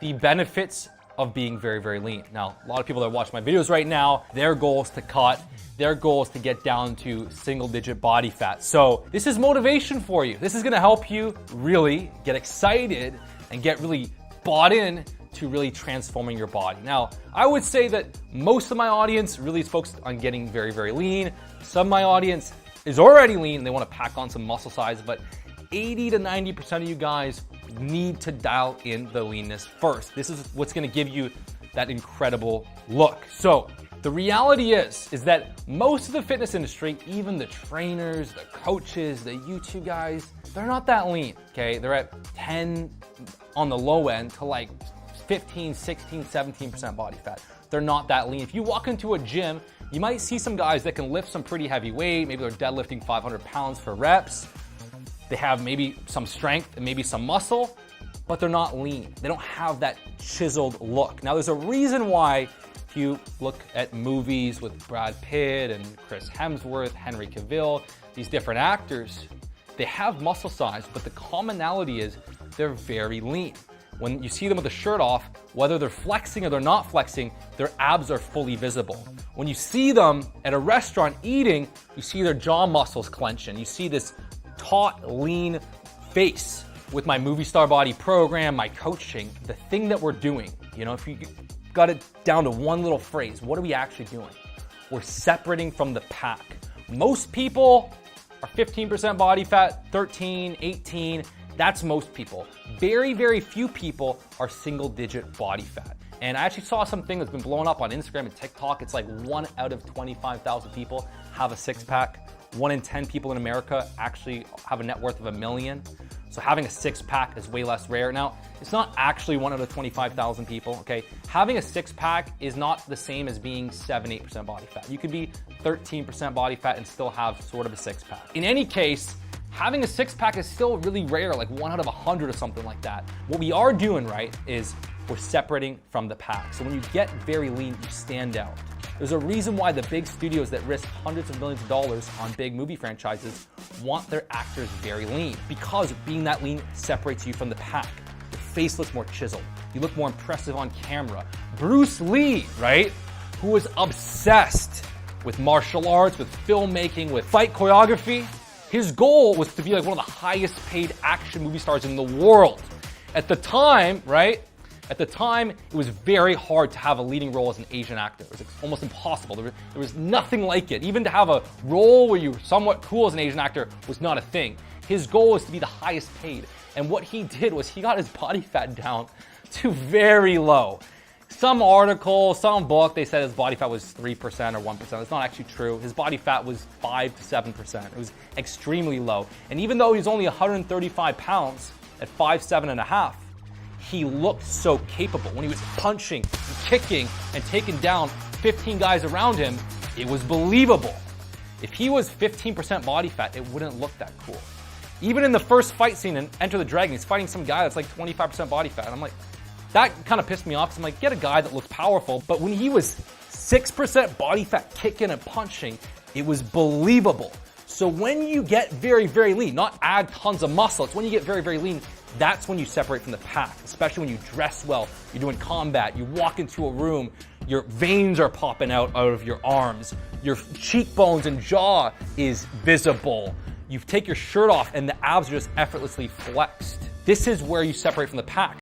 the benefits of being very, very lean. Now, a lot of people that watch my videos right now, their goal is to cut, their goal is to get down to single-digit body fat. So this is motivation for you. This is gonna help you really get excited and get really bought in to really transforming your body. Now, I would say that most of my audience really is focused on getting very, very lean. Some of my audience is already lean and they wanna pack on some muscle size, but 80 to 90% of you guys need to dial in the leanness first. This is what's gonna give you that incredible look. So the reality is that most of the fitness industry, even the trainers, the coaches, the YouTube guys, they're not that lean, okay? They're at 10 on the low end to like 15, 16, 17% body fat. They're not that lean. If you walk into a gym, you might see some guys that can lift some pretty heavy weight. Maybe they're deadlifting 500 pounds for reps. They have maybe some strength and maybe some muscle, but they're not lean. They don't have that chiseled look. Now, there's a reason why if you look at movies with Brad Pitt and Chris Hemsworth, Henry Cavill, these different actors, they have muscle size, but the commonality is they're very lean. When you see them with the shirt off, whether they're flexing or they're not flexing, their abs are fully visible. When you see them at a restaurant eating, you see their jaw muscles clenching. You see this taut, lean face. With my Movie Star Body program, my coaching, the thing that we're doing, you know, if you got it down to one little phrase, what are we actually doing? We're separating from the pack. Most people are 15% body fat, 13, 18. That's most people. Very, very few people are single-digit body fat. And I actually saw something that's been blowing up on Instagram and TikTok. It's like 1 out of 25,000 people have a six-pack. 1 in 10 people in America actually have a net worth of $1 million. So having a six-pack is way less rare. Now, it's not actually 1 out of 25,000 people, okay? Having a six-pack is not the same as being 7-8% body fat. You could be 13% body fat and still have sort of a six-pack. In any case, having a six-pack is still really rare, like 1 out of 100 or something like that. What we are doing, right, is we're separating from the pack. So when you get very lean, you stand out. There's a reason why the big studios that risk hundreds of millions of dollars on big movie franchises want their actors very lean, because being that lean separates you from the pack. Your face looks more chiseled. You look more impressive on camera. Bruce Lee, right, who was obsessed with martial arts, with filmmaking, with fight choreography, his goal was to be like one of the highest paid action movie stars in the world. At the time, right? At the time, it was very hard to have a leading role as an Asian actor. It was almost impossible. There was nothing like it. Even to have a role where you were somewhat cool as an Asian actor was not a thing. His goal was to be the highest paid. And what he did was he got his body fat down to very low. Some article, some book, they said his body fat was 3% or 1%. That's not actually true. His body fat was 5 to 7%. It was extremely low. And even though he's only 135 pounds at 5'7.5", he looked so capable. When he was punching, and kicking, and taking down 15 guys around him, it was believable. If he was 15% body fat, it wouldn't look that cool. Even in the first fight scene in Enter the Dragon, he's fighting some guy that's like 25% body fat. I'm like, that kind of pissed me off, because I'm like, get a guy that looks powerful. But when he was 6% body fat, kicking and punching, it was believable. So when you get very, very lean, not add tons of muscle, it's when you get very, very lean, that's when you separate from the pack, especially when you dress well, you're doing combat, you walk into a room, your veins are popping out of your arms, your cheekbones and jaw is visible. You take your shirt off and the abs are just effortlessly flexed. This is where you separate from the pack.